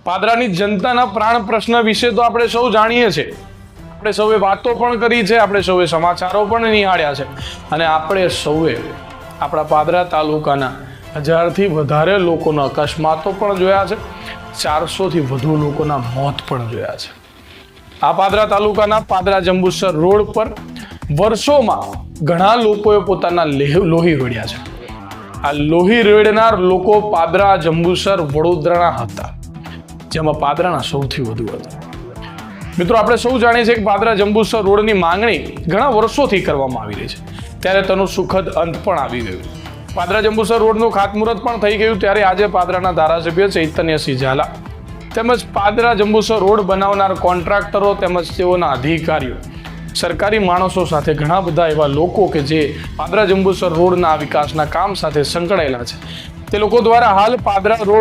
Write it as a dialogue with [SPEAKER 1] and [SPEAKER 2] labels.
[SPEAKER 1] પાદરાની જનતાના પ્રાણ પ્રશ્ન વિશે તો આપણે સૌ જાણીએ છીએ, આપણે સૌએ વાતો પણ કરી છે, આપણે સૌએ સમાચારો પણ નિહાળ્યા છે અને આપણે સૌએ આપણા પાદરા તાલુકાના 1000થી વધારે લોકોના અકસ્માતો પણ જોયા છે, 400થી વધુ લોકોના મોત પણ જોયા છે। આ પાદરા તાલુકાના પાદરા જંબુસર રોડ પર વર્ષોમાં ઘણા લોકોએ પોતાના લોહી રેડ્યા છે। આ લોહી રેડનાર લોકો પાદરા જંબુસર વડોદરાના હતા, જેમાં પાદરાના સૌથી વધુ હતા। મિત્રો, આપણે સૌ જાણીએ છીએ કે પાદરા જંબુસર રોડની માંગણી ઘણા વર્ષોથી કરવામાં આવી રહી છે, ત્યારે તેનું સુખદ અંત પણ આવી ગયું। પાદરા જંબુસર રોડનું ખાતમુહૂર્ત પણ થઈ ગયું, ત્યારે આજે પાદરાના ધારાસભ્ય ચૈતન્યસિંહ ઝાલા તેમજ પાદરા જંબુસર રોડ બનાવનાર કોન્ટ્રાક્ટરો તેમજ તેઓના અધિકારીઓ, સરકારી માણસો સાથે ઘણા બધા એવા લોકો કે જે પાદરા જંબુસર રોડના વિકાસના કામ સાથે સંકળાયેલા છે, તે લોકો દ્વારા હાલ પાદરા રોડ